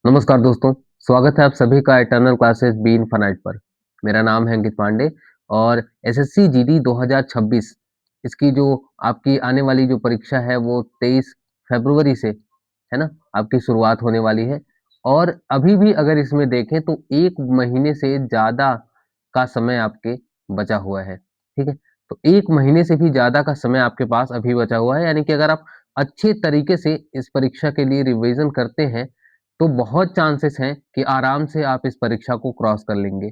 नमस्कार दोस्तों, स्वागत है आप सभी का इटर्नल क्लासेस बी इनफाइनाइट पर। मेरा नाम है अंकित पांडे और एसएससी जीडी 2026 इसकी जो आपकी आने वाली जो परीक्षा है वो 23 फरवरी से है ना आपकी शुरुआत होने वाली है। और अभी भी अगर इसमें देखें तो 1 महीने से ज़्यादा का समय आपके बचा हुआ है, ठीक है? तो 1 महीने से भी ज़्यादा का समय आपके पास अभी बचा हुआ है, यानी कि अगर आप अच्छे तरीके से इस परीक्षा के लिए रिविज़न करते हैं तो बहुत चांसेस हैं कि आराम से आप इस परीक्षा को क्रॉस कर लेंगे।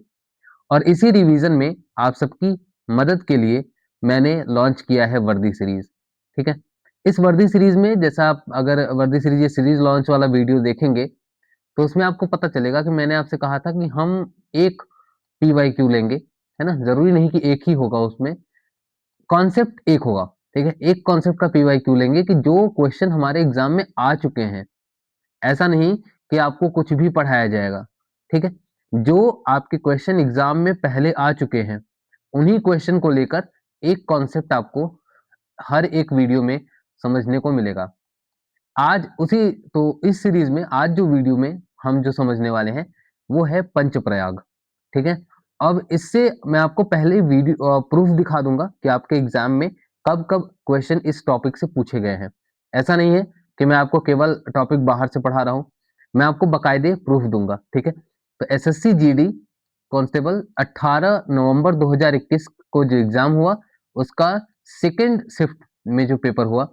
और इसी रिवीजन में आप सबकी मदद के लिए मैंने लॉन्च किया है वर्दी सीरीज, ठीक है? इस वर्दी सीरीज में जैसा आप अगर वर्दी सीरीज ये सीरीज लॉन्च वाला वीडियो देखेंगे तो उसमें आपको पता चलेगा कि मैंने आपसे कहा था कि हम एक पीवाईक्यू लेंगे, है ना? जरूरी नहीं कि एक ही होगा उसमें, कॉन्सेप्ट एक होगा, ठीक है? एक कॉन्सेप्ट का पीवाईक्यू लेंगे कि जो क्वेश्चन हमारे एग्जाम में आ चुके हैं, ऐसा नहीं कि आपको कुछ भी पढ़ाया जाएगा, ठीक है? जो आपके क्वेश्चन एग्ज़ाम में पहले आ चुके हैं, उन्हीं क्वेश्चन को लेकर एक कॉन्सेप्ट आपको हर एक वीडियो में समझने को मिलेगा। आज उसी तो इस सीरीज़ में आज जो वीडियो में हम जो समझने वाले हैं, वो है पंचप्रयाग, ठीक है? अब इससे मैं आपको पहले प्रूफ दिखा दूँगा कि आपके एग्ज़ाम में कब-कब क्वेश्चन इस टॉपिक से पूछे गए हैं। ऐसा नहीं है कि मैं आपको केवल टॉपिक बाहर से पढ़ा रहा हूँ, मैं आपको बाकायदे प्रूफ दूँगा, ठीक है? तो एसएससी जीडी कांस्टेबल 18 नवंबर 2021 को जो एग्ज़ाम हुआ, उसका सेकंड शिफ्ट में जो पेपर हुआ,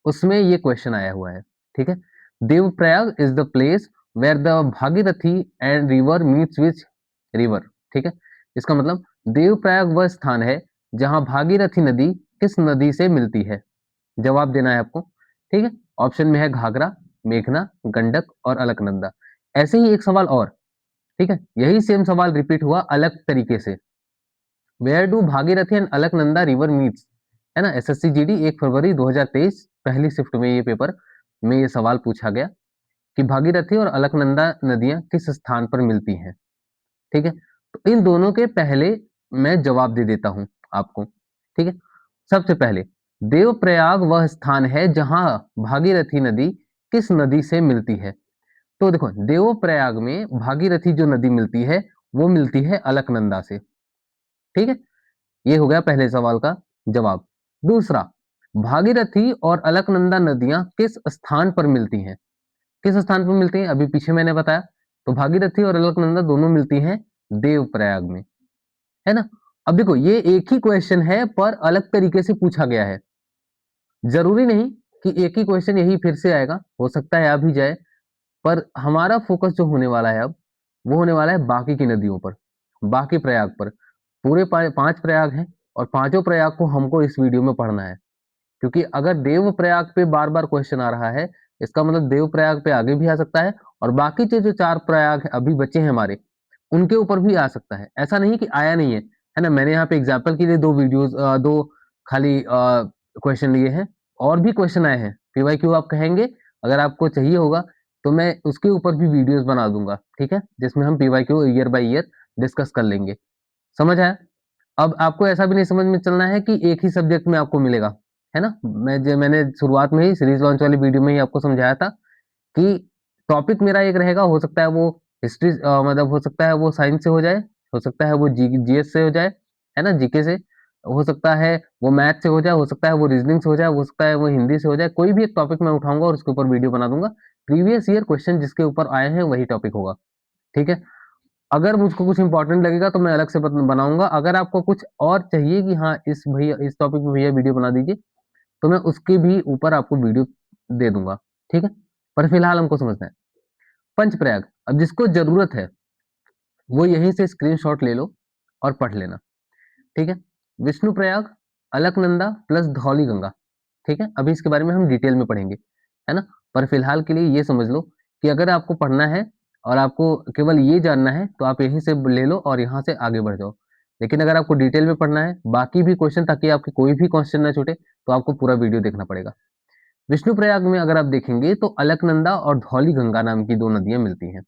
उसमें ये क्वेश्चन आया हुआ है, ठीक है? Devprayag is the place where the Bhagirathi and river meets which river, ठीक है? इसका मतलब देवप्रयाग वह स्थान है, जहाँ भागीरथी नदी किस नदी से मिलती है? जवाब देना है आपको, ठीक है? ऑप्शन में है घाघरा, मेघना, गंडक और अलकनंदा। ऐसे ही एक सवाल और, ठीक है? यही सेम सवाल रिपीट हुआ अलग तरीके से। Where do Bhagirathi and Alaknanda river meets, है ना? एसएससी जीडी 1 फरवरी 2023 पहली शिफ्ट में ये पेपर में ये सवाल पूछा गया कि भागीरथी और अलकनंदा नदियाँ किस स्थान पर मिलती हैं, ठीक है? तो इन दोनों के पहले मैं जवाब दे देता हूँ आपको, ठीक है? सबसे पहले देवप्रयाग वह स्थान है जहाँ भागीरथी नदी किस नदी से मिलती है? तो देखो देवप्रयाग में भागीरथी जो नदी मिलती है, वो मिलती है अलकनंदा से, ठीक है? ये हो गया पहले सवाल का जवाब। दूसरा, भागीरथी और अलकनंदा नदियाँ किस स्थान पर मिलती हैं? किस स्थान पर मिलती हैं? अभी पीछे मैंने बताया। तो भागीरथी और अलकनंदा दोनों मिलती हैं देवप्रयाग में, है ना? अब देखो ये एक ही क्वेश्चन है पर अलग तरीके से पूछा गया है। ज़रूरी नहीं कि एक ही क्वेश्चन यही फिर से आएगा, हो सकता है आ भी जाए, पर हमारा फोकस जो होने वाला है अब, वो होने वाला है बाकी की नदियों पर, बाकी प्रयाग पर। पूरे 5 प्रयाग हैं और पाँचों प्रयाग को हमको इस वीडियो में पढ़ना है। क्योंकि अगर देवप्रयाग पे बार-बार क्वेश्चन आ रहा है, इसका मतलब देवप्रयाग पे आगे भी आ सकता है और बाकी के जो 4 प्रयाग अभी बचे हैं हमारे, उनके ऊपर भी आ सकता है। ऐसा नहीं कि आया नहीं है ना? मैंने यहाँ पे एग्ज़ाम्पल के लिए 2 खाली क्वेश्चन लिए हैं, और भी क्वेश्चन आए हैं। पीवाईक्यू आप कहेंगे, अगर आपको चाहिए होगा, तो मैं उसके ऊपर भी वीडियोज़ बना दूँगा, ठीक है? जिसमें हम PYQ year by year discuss कर लेंगे। समझ आया? अब आपको ऐसा भी नहीं समझ में चलना है कि एक ही सब्जेक्ट में आपको मिलेगा, है ना? मैंने शुरुआत में ही सीरीज़ लॉन्च वाली वीडियो में ही आपको समझाया था कि टॉपिक मेरा एक रहेगा, हो सकता है वो हिस्ट्री मतलब हो सकता है वो साइंस से हो जाए, हो सकता है वो जीएस से हो जाए, है ना? जीके से, हो सकता है वो मैथ से हो जाए, हो सकता है वो रीज़निंग से हो जाए, हो सकता है वो हिंदी से हो जाए, कोई भी एक टॉपिक मैं उठाऊँगा और उसके ऊपर वीडियो बना दूँगा। प्रीवियस ईयर क्वेश्चन जिसके ऊपर आए हैं वही टॉपिक होगा, ठीक है? अगर मुझको कुछ इम्पोर्टेंट लगेगा तो मैं अलग से बनाऊँगा। अगर आपको कुछ और चाहिए कि हाँ, इस टॉपिक पे भैया वीडियो बना दीजिए, तो मैं उसके भी ऊपर आपको वीडियो दे दूँगा, ठीक है? पर फिलहाल हमको समझना है। पंचप्रयाग, अब जिसको ज़रूरत है, वो यहीं से स्क्रीनशॉट ले लो और पढ़ लेना, ठीक है? विष्णुप्रयाग, अलकनंदा प्लस धौलीगंगा, ठीक है? अभी इसके बारे में हम डिटेल में पढ़ेंगे, है ना? पर फिलहाल के लिए ये समझ लो कि अगर आपको पढ़ना है और आपको केवल ये जानना है, तो आप यहीं से ले लो और यहाँ से आगे बढ़ जाओ। लेकिन अगर आपको डिटेल में पढ़ना है, बाकी भी क्वेश्चन ताकि आपके कोई भी क्वेश्चन ना छूटे, तो आपको पूरा वीडियो देखना पड़ेगा। विष्णुप्रयाग में अगर आप देखेंगे, तो अलकनंदा और धौलीगंगा नाम की 2 नदियाँ मिलती हैं।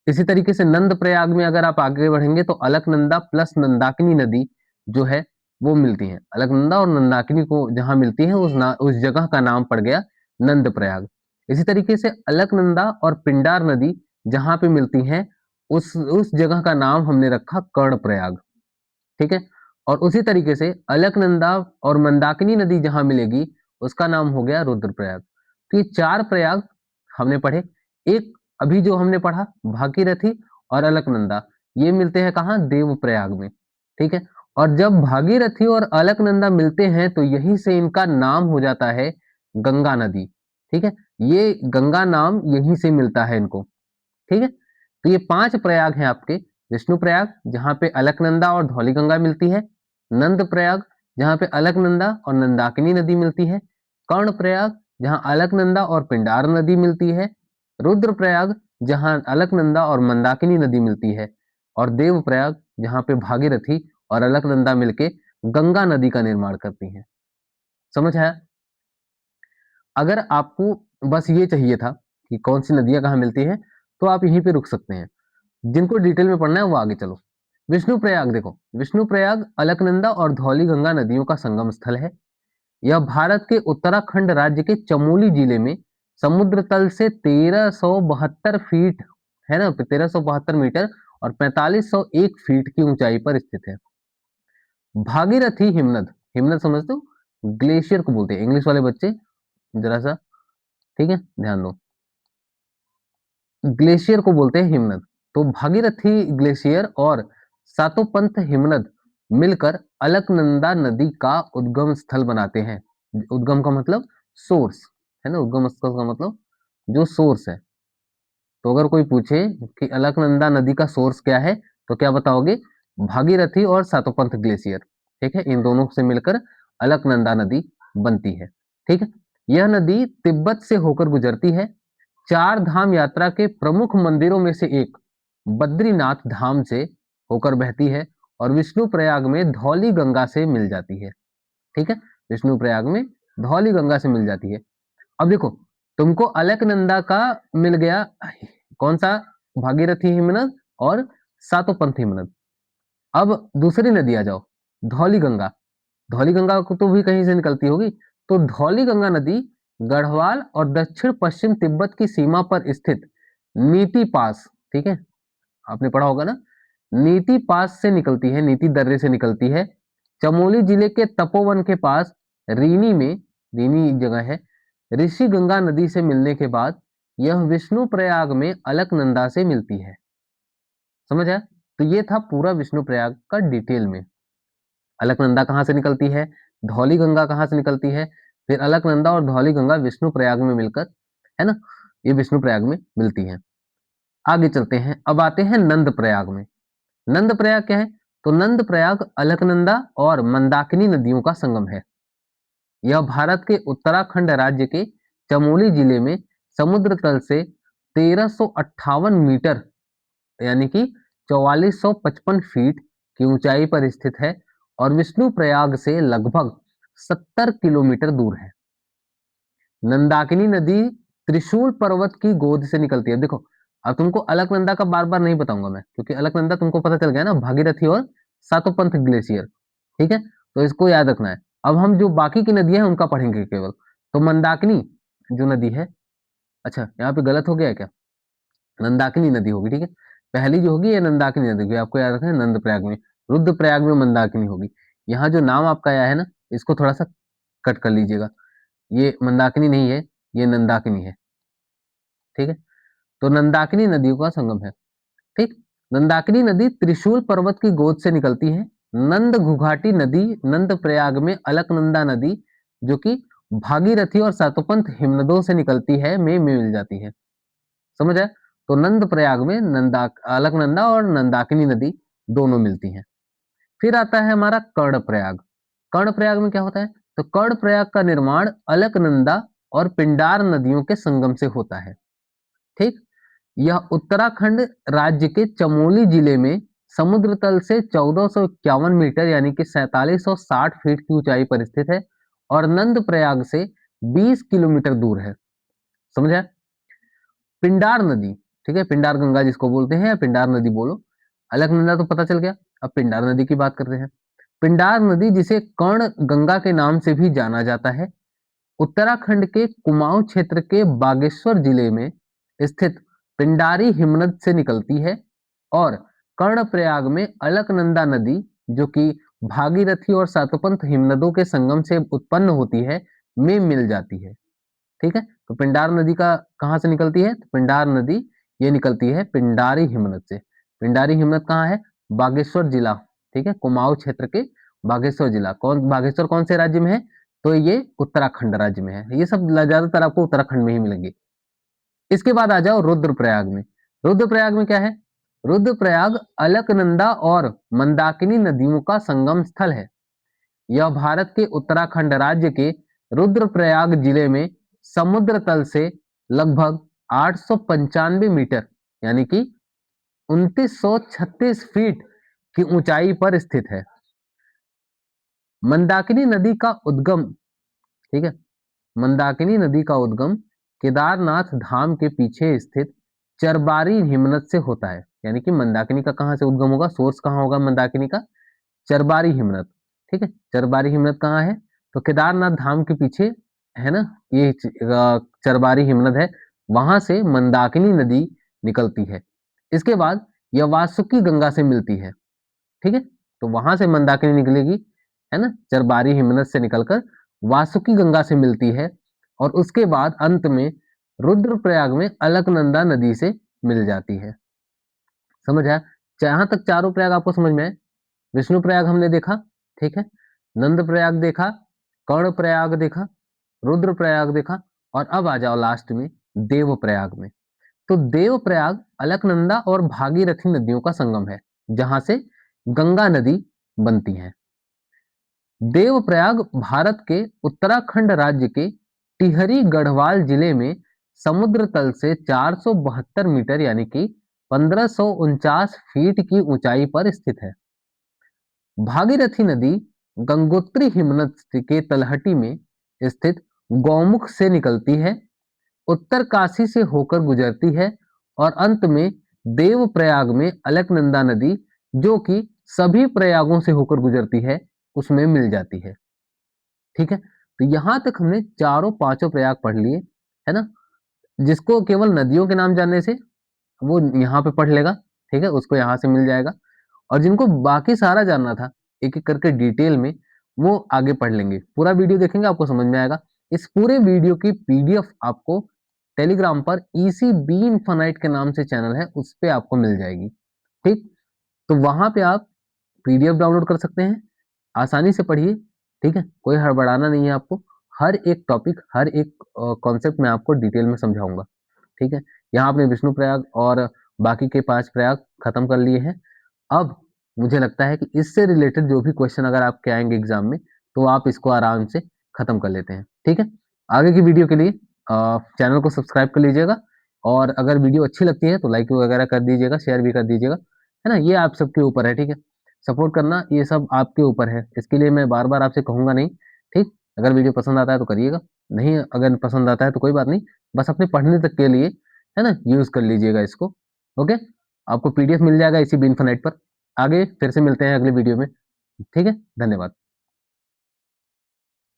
इसी तरीके से नंद प्रयाग में अगर आप आगे बढ़ेंगे तो अलकनंदा प्लस नंदाकिनी नदी जो है वो मिलती है। अलकनंदा और नंदाकिनी को जहाँ मिलती है उस जगह का नाम पड़ गया नंद प्रयाग। इसी तरीके से अलकनंदा और पिंडार नदी जहां पे मिलती हैं उस जगह का नाम हमने रखा कर्णप्रयाग। ठीक है, और उसी तरीके से अलकनंदा और मंदाकिनी नदी जहां मिलेगी उसका नाम हो गया रुद्रप्रयाग। तो ये 4 प्रयाग हमने पढ़े। एक अभी जो हमने पढ़ा भागीरथी और अलकनंदा, ये मिलते हैं कहाँ? देवप्रयाग में। ठीक है, और जब भागीरथी और अलकनंदा मिलते हैं तो यहीं से इनका नाम हो जाता है गंगा नदी। ठीक है, ये गंगा नाम यहीं से मिलता है इनको। ठीक है, तो ये 5 प्रयाग हैं आपके। विष्णु प्रयाग जहां पे अलकनंदा और धौलीगंगा मिलती है, नंद प्रयाग जहां पे अलकनंदा और नंदाकिनी नदी मिलती है, कर्ण प्रयाग जहां अलकनंदा और पिंडार नदी मिलती है, रुद्र प्रयाग जहां अलकनंदा और मंदाकिनी नदी मिलती है, और देव प्रयाग जहां पे भागीरथी और अलकनंदा मिलके गंगा नदी का निर्माण करती हैं। समझ आया? अगर आपको बस ये चाहिए था कि कौन सी नदियां कहाँ मिलती हैं, तो आप यहीं पे रुक सकते हैं। जिनको डिटेल में पढ़ना है वो आगे चलो। विष्णु प्रयाग देखो, विष्णु प्रयाग अलकनंदा और धौली गंगा नदियों का संगम स्थल है। यह भारत के उत्तराखंड राज्य के चमोली जिले में समुद्र तल से 1372 फीट, है ना, 1372 मीटर और 4501 फीट की ऊंचाई पर स्थित है। भागीरथी हिमनद, हिमनद समझते हो? ग्लेशियर को बोलते हैं इंग्लिश वाले बच्चे, जरा सा, ठीक है, ध्यान दो। ग्लेशियर को बोलते हैं हिमनद। तो भागीरथी ग्लेशियर और सातोपंथ हिमनद मिलकर अलकनंदा नदी का उद्गम स्थल बनाते हैं। उद्गम का मतलब सोर्स, है ना, उद्गम स्थल का मतलब जो सोर्स है। तो अगर कोई पूछे कि अलकनंदा नदी का सोर्स क्या है, तो क्या बताओगे? भागीरथी और सातोपंथ ग्लेशियर। ठीक है, इन दोनों से मिलकर अलकनंदा नदी बनती है। ठीक है, यह नदी तिब्बत से होकर गुजरती है। 4 धाम यात्रा के प्रमुख मंदिरों में से एक बद्रीनाथ धाम से होकर बहती है और विष्णु प्रयाग में धौली गंगा से मिल जाती है। ठीक है, विष्णु प्रयाग में धौली गंगा से मिल जाती है। अब देखो, तुमको अलकनंदा का मिल गया, कौन सा? भागीरथी हिमनद और सातोपंथ हिमनद। अब दूसरी नदी आ जाओ, धौली गंगा। धौली गंगा को तो भी कहीं से निकलती होगी। तो धौली गंगा नदी गढ़वाल और दक्षिण पश्चिम तिब्बत की सीमा पर स्थित नीति पास, ठीक है, आपने पढ़ा होगा ना, नीति पास से निकलती है, नीति दर्रे से निकलती है। चमोली जिले के तपोवन के पास रीनी में, रीनी जगह है, ऋषि गंगा नदी से मिलने के बाद यह विष्णु प्रयाग में अलकनंदा से मिलती है। समझ आया? तो ये था पूरा विष्णु प्रयाग का डिटेल में। अलकनंदा कहाँ से निकलती है, धौली गंगा कहाँ से निकलती है, फिर अलकनंदा और धौली गंगा विष्णु प्रयाग में मिलकर, है ना, ये विष्णु प्रयाग में मिलती है। आगे चलते हैं, अब आते हैं नंद प्रयाग में। नंद प्रयाग क्या है? तो नंद प्रयाग अलकनंदा और मंदाकिनी नदियों का संगम है। यह भारत के उत्तराखंड राज्य के चमोली जिले में समुद्र तल से 1358 मीटर यानी कि 4455 फीट की ऊंचाई पर स्थित है और विष्णु प्रयाग से लगभग 70 किलोमीटर दूर है। नंदाकिनी नदी त्रिशूल पर्वत की गोद से निकलती है। देखो, अब तुमको अलकनंदा का बार बार नहीं बताऊंगा मैं, क्योंकि अलकनंदा तुमको पता चल गया ना, भागीरथी और सातोपंथ ग्लेशियर। ठीक है, तो इसको याद रखना है। अब हम जो बाकी की नदियां हैं उनका पढ़ेंगे केवल। तो मंदाकिनी जो नदी है, अच्छा यहाँ पे गलत हो गया है क्या? नंदाकिनी नदी होगी, ठीक है। पहली जो होगी ये नंदाकिनी नदी होगी, आपको याद रखना है, नंदप्रयाग में। रुद्रप्रयाग में मंदाकिनी होगी। यहाँ जो नाम आपका आया है ना, इसको थोड़ा सा कट कर लीजिएगा। ये मंदाकिनी नहीं है, ये नंदाकिनी है। ठीक है, तो नंदाकिनी नदियों का संगम है। ठीक, नंदाकिनी नदी त्रिशूल पर्वत की गोद से निकलती है। नंद घुघाटी नदी नंद प्रयाग में अलकनंदा नदी, जो कि भागीरथी और सातोपंथ हिमनदों से निकलती है, में मिल जाती है। समझ आया? तो नंद प्रयाग में नंदा अलकनंदा और नंदाकिनी नदी दोनों मिलती हैं। फिर आता है हमारा कर्ण प्रयाग। कर्ण प्रयाग में क्या होता है? तो कर्ण प्रयाग का निर्माण अलकनंदा और पिंडार नदियों के संगम से होता है। ठीक, यह उत्तराखंड राज्य के चमोली जिले में समुद्र तल से 1451 मीटर यानी कि 4760 फीट की ऊंचाई पर स्थित है और नंद प्रयाग से 20 किलोमीटर दूर है। समझा? पिंडार नदी, ठीक है, पिंडार गंगा जिसको बोलते हैं, पिंडार नदी बोलो। अलकनंदा तो पता चल गया, अब पिंडार नदी की बात करते हैं। पिंडार नदी जिसे कर्ण गंगा के नाम से भी जाना जाता है, उत्तराखंड के कुमाऊं क्षेत्र के बागेश्वर जिले में स्थित पिंडारी हिमनद से निकलती है और कर्णप्रयाग में अलकनंदा नदी जो कि भागीरथी और सातपंथ हिमनदों के संगम से उत्पन्न होती है में मिल जाती है। ठीक है, तो पिंडार नदी का कहाँ से निकलती है? तो पिंडार नदी ये निकलती है पिंडारी हिमनद से। पिंडारी हिमनद कहाँ है? बागेश्वर जिला, ठीक है, कुमाऊं क्षेत्र के बागेश्वर जिला। बागेश्वर कौन से राज्य में है? तो ये उत्तराखंड राज्य में है। ये सब ज्यादातर आपको उत्तराखंड में ही मिलेंगे। इसके बाद आ जाओ रुद्रप्रयाग में। रुद्रप्रयाग में क्या है? रुद्रप्रयाग अलकनंदा और मंदाकिनी नदियों का संगम स्थल है। यह भारत के उत्तराखंड राज्य के रुद्रप्रयाग जिले में समुद्र तल से लगभग 895 मीटर यानी कि 2936 फीट की ऊंचाई पर स्थित है। मंदाकिनी नदी का उद्गम, ठीक है, मंदाकिनी नदी का उद्गम केदारनाथ धाम के पीछे स्थित चरबारी हिमनद से होता है। यानी कि मंदाकिनी का कहां से उद्गम होगा? सोर्स कहां होगा मंदाकिनी का? चरबारी हिमनद। ठीक है, चरबारी हिमनद कहाँ है? तो केदारनाथ धाम के पीछे है ना, ये चरबारी हिमनद है, वहां से मंदाकिनी नदी निकलती है। इसके बाद यह वासुकी गंगा से मिलती है। ठीक है, तो वहां से मंदाकिनी निकलेगी, है ना, चरबारी हिमनद से निकलकर वासुकी गंगा से मिलती है और उसके बाद अंत में रुद्रप्रयाग में अलकनंदा नदी से मिल जाती है। समझ आया? जहां तक चारों प्रयाग आपको समझ में आए। विष्णु प्रयाग हमने देखा, ठीक है, नंद प्रयाग देखा, कर्ण प्रयाग देखा, रुद्र प्रयाग देखा और अब आ जाओ लास्ट में देव प्रयाग में। तो देव प्रयाग अलकनंदा और भागीरथी नदियों का संगम है जहां से गंगा नदी बनती है। देव प्रयाग भारत के उत्तराखंड राज्य के टिहरी गढ़वाल जिले में समुद्र तल से 472 मीटर यानी कि 1549 फीट की ऊंचाई पर स्थित है। भागीरथी नदी गंगोत्री हिमनद के तलहटी में स्थित गौमुख से निकलती है, उत्तरकाशी से होकर गुजरती है और अंत में देवप्रयाग में अलकनंदा नदी जो कि सभी प्रयागों से होकर गुजरती है उसमें मिल जाती है। ठीक है, तो यहां तक हमने चारों पांचों प्रयाग पढ़ लिए, है ना। जिसको केवल नदियों के नाम जानने से वो यहाँ पे पढ़ लेगा, ठीक है, उसको यहाँ से मिल जाएगा। और जिनको बाकी सारा जानना था एक एक करके डिटेल में, वो आगे पढ़ लेंगे। पूरा वीडियो देखेंगे आपको समझ में आएगा। इस पूरे वीडियो की पीडीएफ आपको टेलीग्राम पर ईसी बी इनफाइनाइट के नाम से चैनल है, उस पे आपको मिल जाएगी। ठीक, तो वहां पे आप पीडीएफ डाउनलोड कर सकते हैं, आसानी से पढ़िए। ठीक है, कोई हड़बड़ाना नहीं है आपको। हर एक टॉपिक, हर एक कॉन्सेप्ट मैं आपको डिटेल में समझाऊंगा। ठीक है, यहाँ आपने विष्णु प्रयाग और बाकी के 5 प्रयाग खत्म कर लिए हैं। अब मुझे लगता है कि इससे रिलेटेड जो भी क्वेश्चन अगर आपके आएंगे एग्जाम में, तो आप इसको आराम से खत्म कर लेते हैं। ठीक है, आगे की वीडियो के लिए चैनल को सब्सक्राइब कर लीजिएगा और अगर वीडियो अच्छी लगती है तो लाइक वगैरह कर दीजिएगा, शेयर भी कर दीजिएगा, है ना। ये आप सबके ऊपर है, ठीक है, सपोर्ट करना ये सब आपके ऊपर है। इसके लिए मैं बार बार आपसे कहूंगा नहीं। ठीक, अगर वीडियो पसंद आता है तो करिएगा, नहीं अगर पसंद आता है तो कोई बात नहीं, बस अपने पढ़ने तक के लिए, है ना, यूज कर लीजिएगा इसको। ओके, आपको पीडीएफ मिल जाएगा इसी बिनफाइनाइट पर। आगे फिर से मिलते हैं अगले वीडियो में। ठीक है, धन्यवाद।